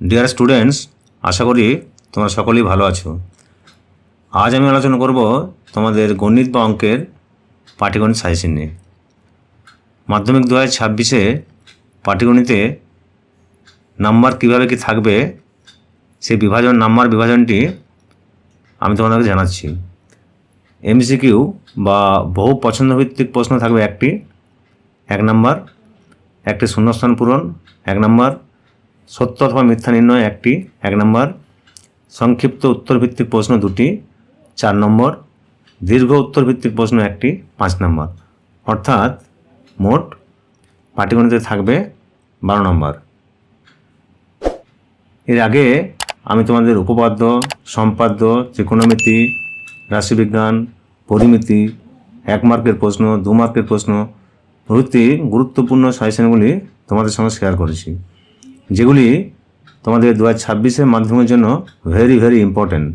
Dear students, আশা করি তোমরা সকলেই ভালো আছো। আজ আমি আলোচনা করব তোমাদের গণিত বা অঙ্কের পাটিগণিত সাজেশন নিয়ে। মাধ্যমিক 2026-এ পাটিগণিতে নাম্বার কীভাবে কি থাকবে সেই নাম্বার বিভাজনটি আমি তোমাদেরকে জানাচ্ছি। এমসিকিউ বা বহু পছন্দভিত্তিক প্রশ্ন থাকবে একটি, 1 নাম্বার, একটি শূন্যস্থান পূরণ 1 নাম্বার, সত্য অথবা মিথ্যা নির্ণয় একটি 1 নম্বর, সংক্ষিপ্ত উত্তরভিত্তিক প্রশ্ন 2টি 4 নম্বর, দীর্ঘ উত্তরভিত্তিক প্রশ্ন একটি 5 নম্বর। অর্থাৎ মোট পাটিগণিতে থাকবে 12 নম্বর। এর আগে আমি তোমাদের উপপাদ্য, সম্পাদ্য, ত্রিকোণমিতি, রাশিবিজ্ঞান, পরিমিতি, 1 মার্কের প্রশ্ন, 2 মার্কের প্রশ্ন প্রভৃতি গুরুত্বপূর্ণ সাজেশনগুলি তোমাদের সঙ্গে শেয়ার করেছি, যেগুলি তোমাদের 2026-এর মাধ্যমিকের জন্য ভেরি ভেরি ইম্পর্ট্যান্ট।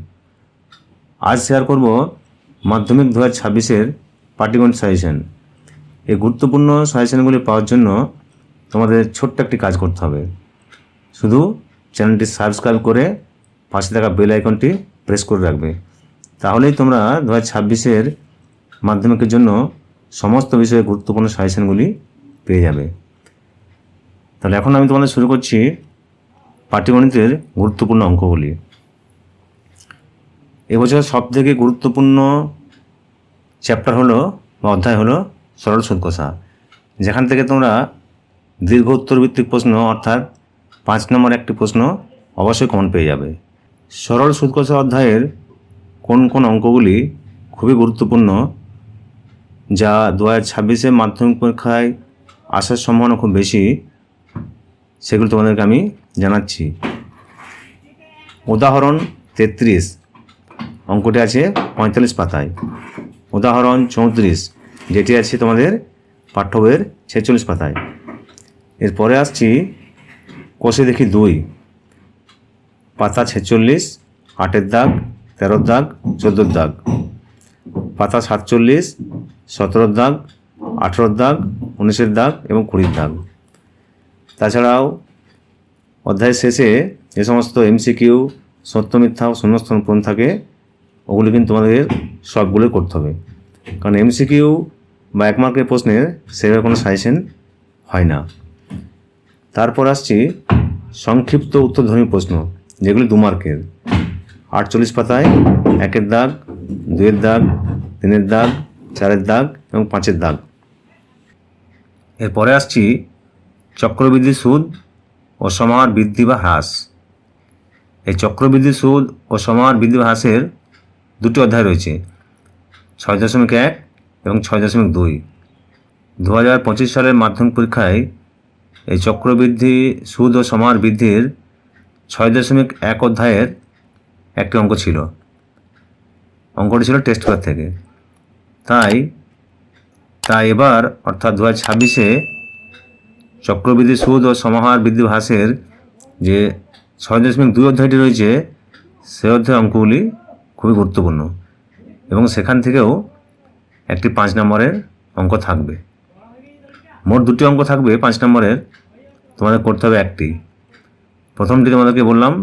আজ শেয়ার করব মাধ্যমিক 2026-এর পাটিগণিত সাজেশন। এই গুরুত্বপূর্ণ সাজেশনগুলি পাওয়ার জন্য তোমাদের ছোট্ট একটি কাজ করতে হবে। শুধু চ্যানেলটি সাবস্ক্রাইব করে পাশে থাকা বেল আইকনটি প্রেস করে রাখবে, তাহলেই তোমরা 2026-এর মাধ্যমিকের জন্য সমস্ত বিষয়ে গুরুত্বপূর্ণ সাজেশনগুলি পেয়ে যাবে। তাহলে এখন আমি তোমাদের শুরু করছি পাটিগণিতের গুরুত্বপূর্ণ অঙ্কগুলি। এবছর সবথেকে গুরুত্বপূর্ণ চ্যাপ্টার হলো বা অধ্যায় হলো সরল সুদ কষা, যেখান থেকে তোমরা দীর্ঘ উত্তরভিত্তিক প্রশ্ন অর্থাৎ 5 নম্বর একটি প্রশ্ন অবশ্যই কমন পেয়ে যাবে। সরল সুদ কষা অধ্যায়ের কোন কোন অঙ্কগুলি খুবই গুরুত্বপূর্ণ, যা 2026-এর মাধ্যমিক পরীক্ষায় আসার সম্ভাবনা খুব বেশি, সেগুলো তোমাদেরকে আমি জানাচ্ছি। উদাহরণ 33 অঙ্কটি আছে 45 পাতায়। উদাহরণ 34 যেটি আছে তোমাদের পাঠ্য বইয়ের 46 পাতায়। এরপরে আসছি কষে দেখি 2, পাতা 46, 8-এর দাগ, 13-র দাগ, 14-র দাগ, পাতা 47, 17-র দাগ, 18-র দাগ, 19-এর দাগ এবং 20-র দাগ। তাছাড়াও অধ্যায়ের শেষে যে সমস্ত এমসিকিউ, সত্য মিথ্যা ও শূন্যস্থান পূরণ থাকে, ওগুলো কিন্তু তোমাদের সবগুলো করতে হবে, কারণ এমসিকিউ বা 1 মার্কের প্রশ্নের সেভাবে কোনো সাজেশন হয় না। তারপর আসছি সংক্ষিপ্ত উত্তরধর্মী প্রশ্ন, যেগুলি 2 মার্কের। 48 পাতায় 1-এর দাগ, 2-এর দাগ, 3-এর দাগ, 4-এর দাগ এবং 5-এর দাগ। এরপরে আসছি চক্রবৃদ্ধি সুদ ও সমাহার বৃদ্ধি বা হ্রাস। এই চক্রবৃদ্ধি সুদ ও সমাহার বৃদ্ধি বা হ্রাসের 2টি অধ্যায় রয়েছে, 6.1 এবং 6.2। 2025 সালের মাধ্যমিক পরীক্ষায় এই চক্রবৃদ্ধি সুদ ও সমাহার বৃদ্ধির 6.1 অধ্যায়ের একটি অঙ্ক ছিল। অঙ্কটি ছিল টেস্ট পেপার থেকে। তাই এবার অর্থাৎ 2026-এ চক্রবৃদ্ধি সুদ ও সমাহার বৃদ্ধি হ্রাসের যে 6.2 অধ্যায়টি রয়েছে, সে অধ্যায়ের অঙ্কগুলি খুবই গুরুত্বপূর্ণ এবং সেখান থেকেও একটি 5 নম্বরের অঙ্ক থাকবে। মোট 2টি অঙ্ক থাকবে 5 নম্বরের, তোমাদের করতে হবে একটি। প্রথমটি তোমাদেরকে বললাম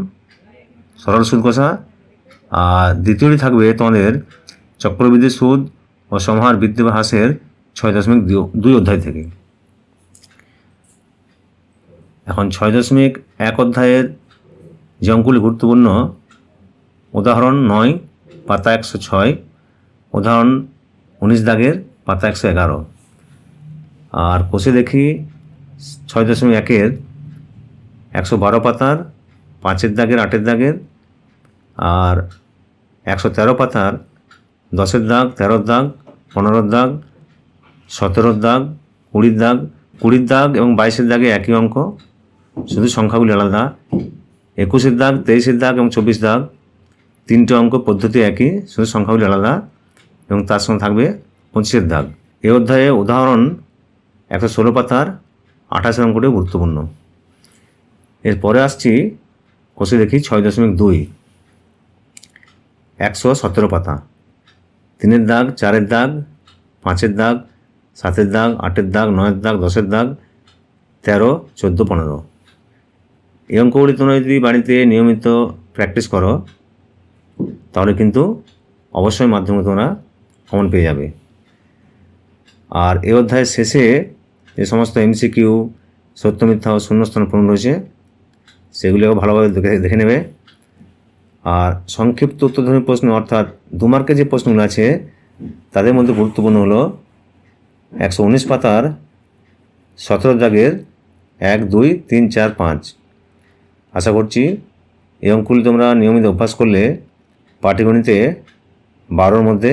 সরল সুদ কষা, আর দ্বিতীয়টি থাকবে তোমাদের চক্রবৃদ্ধি সুদ ও সমাহার বৃদ্ধি বা হ্রাসের 6.2 অধ্যায় থেকে। এখন 6.1 অধ্যায়ের যে অঙ্কগুলি গুরুত্বপূর্ণ, উদাহরণ 9 পাতা 106, উদাহরণ 19 দাগের পাতা 111। আর কষে দেখি 6.1-এর 112 পাতার 5-এর দাগের, 8-এর দাগের, আর 113 পাতার 10-এর দাগ, 13-র দাগ, 15-র দাগ, 17-র দাগ, 20-র দাগ, 20-র দাগ এবং 22-এর দাগে একই অঙ্ক, শুধু সংখ্যাগুলি আলাদা। 21-এর দাগ, 23-এর দাগ এবং 24 দাগ, 3টে অঙ্ক, পদ্ধতি একই, শুধু সংখ্যাগুলি আলাদা এবং তার সঙ্গে থাকবে 25-এর দাগ। এই অধ্যায়ে উদাহরণ 116 পাতার 28-এর অঙ্কটি গুরুত্বপূর্ণ। এরপরে আসছি কষে দেখি 6.2, 117 পাতা, 3-এর দাগ, 4-এর দাগ, 5-এর দাগ, 7-এর দাগ, 8-এর দাগ, 9-এর দাগ, 10-এর দাগ, 13, 14, 15। এই অঙ্কগুলি তোমরা যদি বাড়িতে নিয়মিত প্র্যাকটিস করো তাহলে কিন্তু অবশ্যই মাধ্যমে তোমরা কমন পেয়ে যাবে। আর এই অধ্যায়ের শেষে যে সমস্ত এমসিকিউ, সত্য মিথ্যা ও শূন্যস্থান পূরণ রয়েছে সেগুলিও ভালোভাবে দেখে নেবে। আর সংক্ষিপ্ত উত্তরধর্মী প্রশ্ন অর্থাৎ 2 মার্কের যে প্রশ্নগুলো আছে তাদের মধ্যে গুরুত্বপূর্ণ হলো 119 পাতার 17 দাগের 1, 2, 3, 4, 5। আশা করছি এই অঙ্কগুলি তোমরা নিয়মিত অভ্যাস করলে পাটিগণিতে 12-র মধ্যে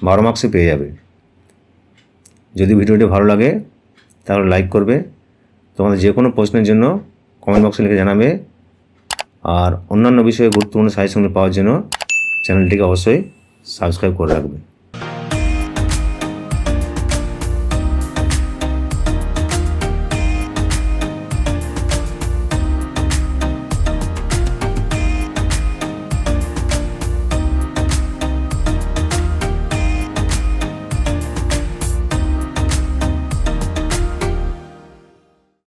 12 মার্কসই পেয়ে যাবে। যদি ভিডিওটি ভালো লাগে তাহলে লাইক করবে। তোমাদের যে কোনো প্রশ্নের জন্য কমেন্ট বক্সে লিখে জানাবে। আর অন্যান্য বিষয়ে গুরুত্বপূর্ণ সাজেশনগুলো পাওয়ার জন্য চ্যানেলটিকে অবশ্যই সাবস্ক্রাইব করে রাখবে।